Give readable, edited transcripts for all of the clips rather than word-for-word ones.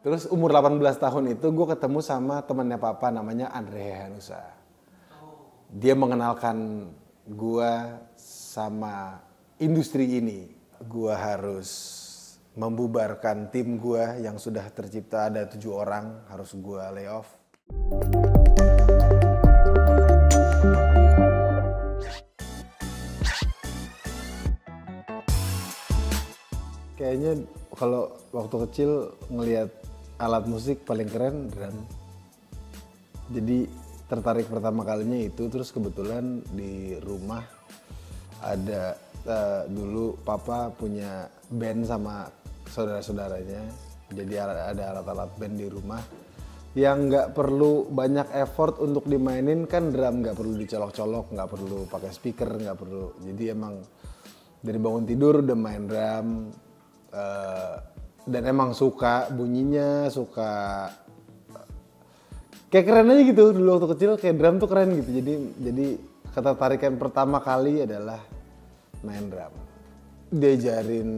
Terus umur 18 tahun itu gue ketemu sama temannya papa namanya Andre Hanusa. Dia mengenalkan gue sama industri ini. Gue harus membubarkan tim gue yang sudah tercipta ada 7 orang, harus gue lay off. Kayaknya kalau waktu kecil ngelihat alat musik paling keren drum. Jadi tertarik pertama kalinya itu, terus kebetulan di rumah ada dulu papa punya band sama saudara-saudaranya. Jadi ada alat-alat band di rumah yang nggak perlu banyak effort untuk dimainin, kan drum nggak perlu dicolok-colok, nggak perlu pakai speaker, nggak perlu. Jadi emang dari bangun tidur udah main drum. Dan emang suka bunyinya, suka kayak keren aja gitu dulu waktu kecil, kayak drum tuh keren gitu. Jadi ketertarikan pertama kali adalah main drum. Diajarin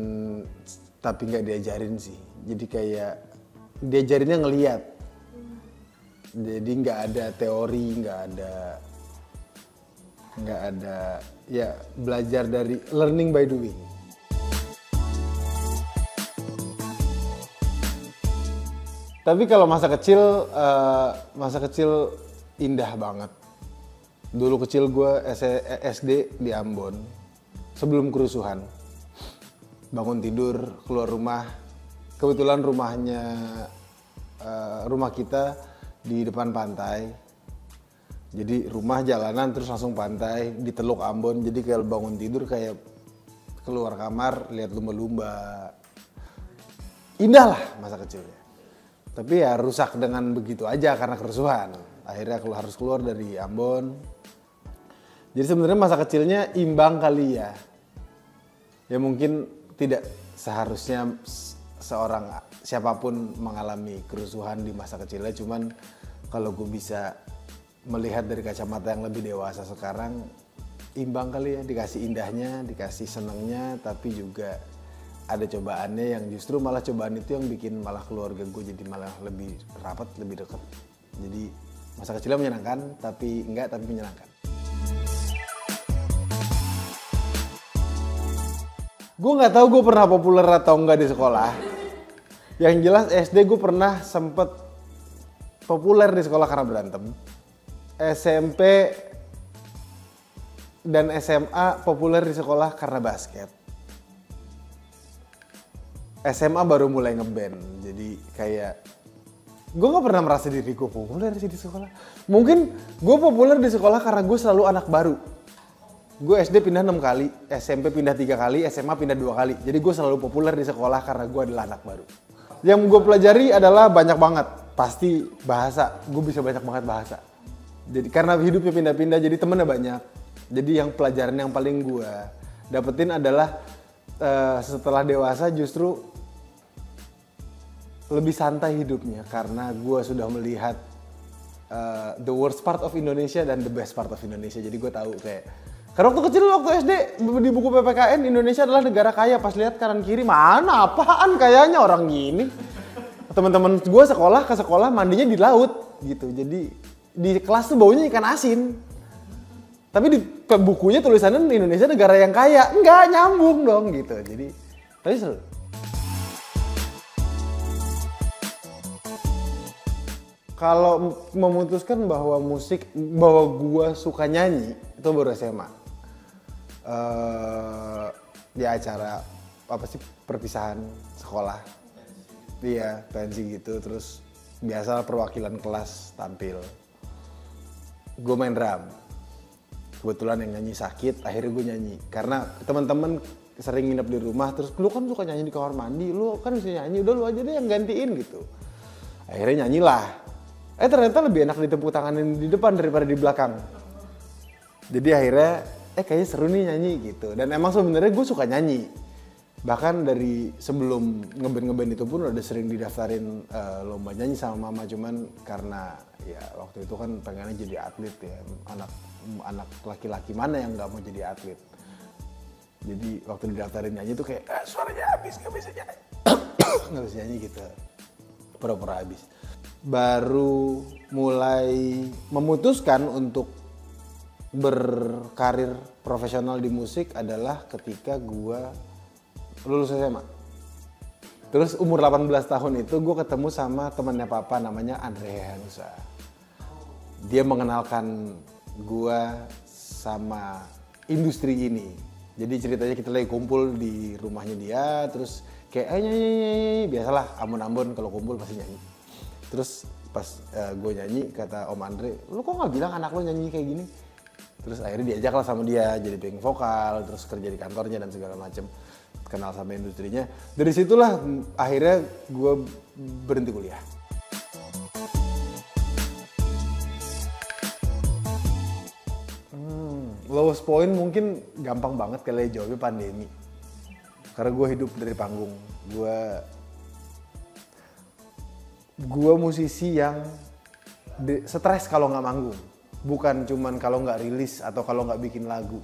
tapi nggak diajarin sih. Jadi kayak diajarinnya ngeliat. Jadi nggak ada teori, nggak ada ya, belajar dari learning by doing. Tapi kalau masa kecil indah banget. Dulu kecil gue SD di Ambon, sebelum kerusuhan. Bangun tidur, keluar rumah. Kebetulan rumah kita di depan pantai. Jadi rumah jalanan terus langsung pantai di Teluk Ambon. Jadi kalau bangun tidur kayak keluar kamar lihat lumba-lumba. Indah lah masa kecilnya. Tapi ya rusak dengan begitu aja karena kerusuhan. Akhirnya harus keluar dari Ambon. Jadi sebenarnya masa kecilnya imbang kali ya. Ya mungkin tidak seharusnya seorang siapapun mengalami kerusuhan di masa kecilnya. Cuman kalau gue bisa melihat dari kacamata yang lebih dewasa sekarang, imbang kali ya. Dikasih indahnya, dikasih senengnya, tapi juga ada cobaannya yang justru malah cobaan itu yang bikin malah keluarga gue jadi malah lebih rapat, lebih dekat. Jadi masa kecilnya menyenangkan, tapi menyenangkan. Gue nggak tahu gue pernah populer atau enggak di sekolah. Yang jelas SD gue pernah sempet populer di sekolah karena berantem. SMP dan SMA populer di sekolah karena basket. SMA baru mulai ngeband, jadi kayak gue gak pernah merasa diri gue populer sih di sekolah. Mungkin gue populer di sekolah karena gue selalu anak baru. Gue SD pindah 6 kali, SMP pindah 3 kali, SMA pindah 2 kali. Jadi gue selalu populer di sekolah karena gue adalah anak baru. Yang gue pelajari adalah banyak banget, pasti bahasa. Gue bisa banyak banget bahasa. Jadi karena hidupnya pindah-pindah, jadi temennya banyak. Jadi yang pelajaran yang paling gue dapetin adalah setelah dewasa justru lebih santai hidupnya karena gue sudah melihat the worst part of Indonesia dan the best part of Indonesia. Jadi gue tahu kayak karena waktu SD di buku PPKN Indonesia adalah negara kaya, pas lihat kanan kiri mana apaan kayaknya orang gini. Teman-teman gue ke sekolah mandinya di laut gitu. Jadi di kelas tuh baunya ikan asin. Tapi di bukunya tulisannya Indonesia negara yang kaya. Enggak nyambung dong gitu. Jadi tapi seru. Kalau memutuskan bahwa gua suka nyanyi itu baru SMA. Di acara perpisahan sekolah. Iya, pensi gitu, terus biasa perwakilan kelas tampil. Gue main drum. Kebetulan yang nyanyi sakit, akhirnya gue nyanyi. Karena teman-teman sering nginep di rumah, terus lu kan suka nyanyi di kamar mandi, lu kan bisa nyanyi, udah lu aja deh yang gantiin gitu. Akhirnya nyanyilah. Ternyata lebih enak ditepuk tanganin di depan daripada di belakang. Jadi akhirnya, kayaknya seru nih nyanyi gitu. Dan emang sebenarnya gue suka nyanyi. Bahkan dari sebelum ngeband itu pun udah sering didaftarin lomba nyanyi sama mama. Cuman karena ya waktu itu kan pengennya jadi atlet ya. Anak laki-laki mana yang gak mau jadi atlet. Jadi waktu didaftarin nyanyi tuh kayak suaranya habis, gak bisa nyanyi. Gak bisa nyanyi gitu. pura-pura habis. Baru mulai memutuskan untuk berkarir profesional di musik adalah ketika gue lulus SMA. Terus umur 18 tahun itu gue ketemu sama temannya papa namanya Andre Hanusa. Dia mengenalkan gue sama industri ini. Jadi ceritanya kita lagi kumpul di rumahnya dia, terus kayak nyanyi, biasalah Ambon-Ambon kalau kumpul pasti nyanyi. Terus pas gue nyanyi kata Om Andre, lu kok nggak bilang anak lu nyanyi kayak gini? Terus akhirnya diajak lah sama dia jadi backing vokal, terus kerja di kantornya dan segala macem, kenal sama industrinya. Dari situlah akhirnya gue berhenti kuliah. Lowest point mungkin gampang banget kali ya jawabnya pandemi. Karena gue hidup dari panggung. Gue musisi yang stres kalau nggak manggung. Bukan cuman kalau nggak rilis atau kalau nggak bikin lagu.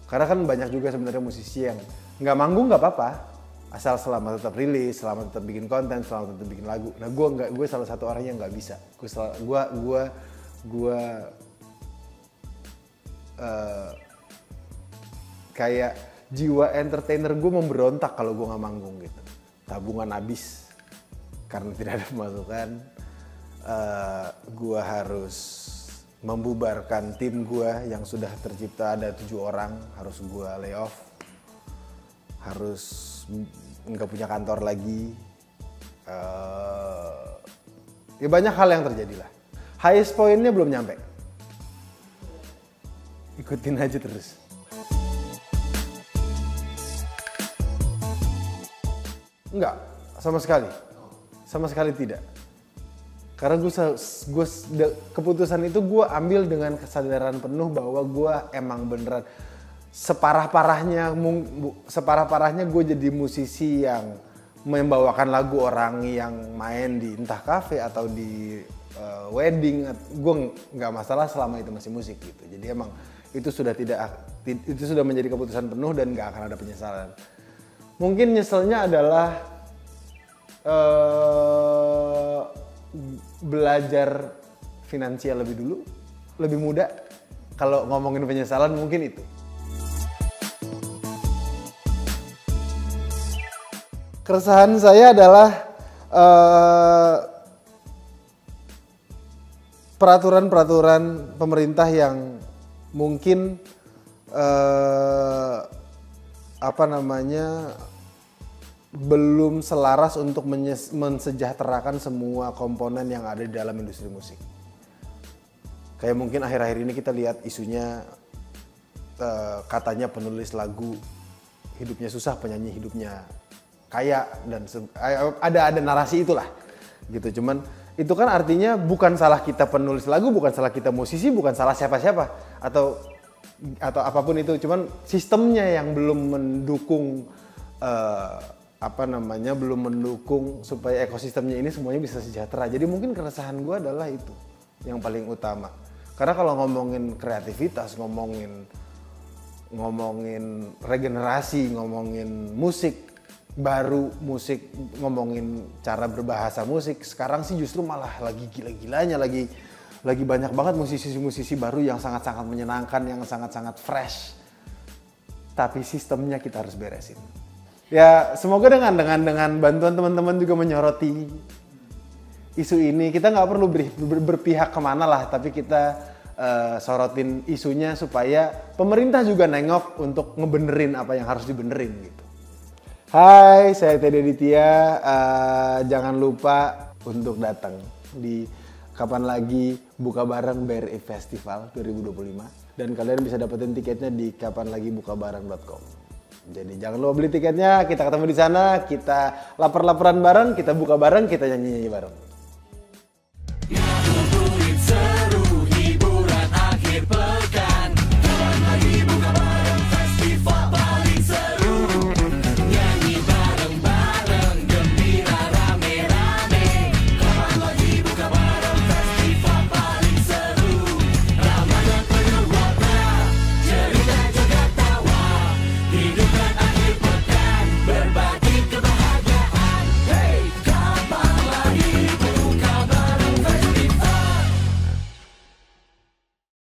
Karena kan banyak juga sebenarnya musisi yang nggak manggung nggak apa-apa. Asal selama tetap rilis, selama tetap bikin konten, selama tetap bikin lagu. Nah gue salah satu orang yang nggak bisa. Kayak jiwa entertainer gue memberontak kalau gue nggak manggung gitu. Tabungan habis karena tidak ada pemasukan. Gue harus membubarkan tim gue yang sudah tercipta ada 7 orang, harus gue lay off, harus nggak punya kantor lagi. Ya banyak hal yang terjadi lah. Highest pointnya belum nyampe. Ikutin aja terus. Enggak, sama sekali tidak. Karena keputusan itu gue ambil dengan kesadaran penuh bahwa gue emang beneran separah-parahnya gue jadi musisi yang membawakan lagu orang yang main di entah kafe atau di wedding. Gue nggak masalah selama itu masih musik gitu. Jadi emang itu sudah menjadi keputusan penuh dan nggak akan ada penyesalan. Mungkin nyeselnya adalah belajar finansial lebih dulu, lebih muda. Kalau ngomongin penyesalan mungkin itu. Keresahan saya adalah peraturan-peraturan pemerintah yang mungkin belum selaras untuk mensejahterakan semua komponen yang ada di dalam industri musik. Kayak mungkin akhir-akhir ini kita lihat isunya katanya penulis lagu hidupnya susah, penyanyi hidupnya kaya, dan ada narasi itulah gitu. Cuman itu kan artinya bukan salah kita penulis lagu, bukan salah kita musisi, bukan salah siapa-siapa atau apapun itu. Cuman sistemnya yang belum mendukung belum mendukung supaya ekosistemnya ini semuanya bisa sejahtera. Jadi mungkin keresahan gue adalah itu yang paling utama. Karena kalau ngomongin kreativitas, ngomongin regenerasi, ngomongin musik baru, ngomongin cara berbahasa musik, sekarang sih justru malah lagi gila-gilanya, lagi banyak banget musisi-musisi baru yang sangat-sangat menyenangkan, yang sangat-sangat fresh. Tapi sistemnya kita harus beresin. Ya semoga dengan bantuan teman-teman juga menyoroti isu ini, kita nggak perlu berpihak kemana lah, tapi kita sorotin isunya supaya pemerintah juga nengok untuk ngebenerin apa yang harus dibenerin gitu. Hai, saya Teddy Aditya. Jangan lupa untuk datang di Kapan Lagi Buka Bareng BRI Festival 2025, dan kalian bisa dapetin tiketnya di kapanlagibukabareng.com. Jadi jangan lupa beli tiketnya, kita ketemu di sana, kita lapar-laparan bareng, kita buka bareng, kita nyanyi-nyanyi bareng.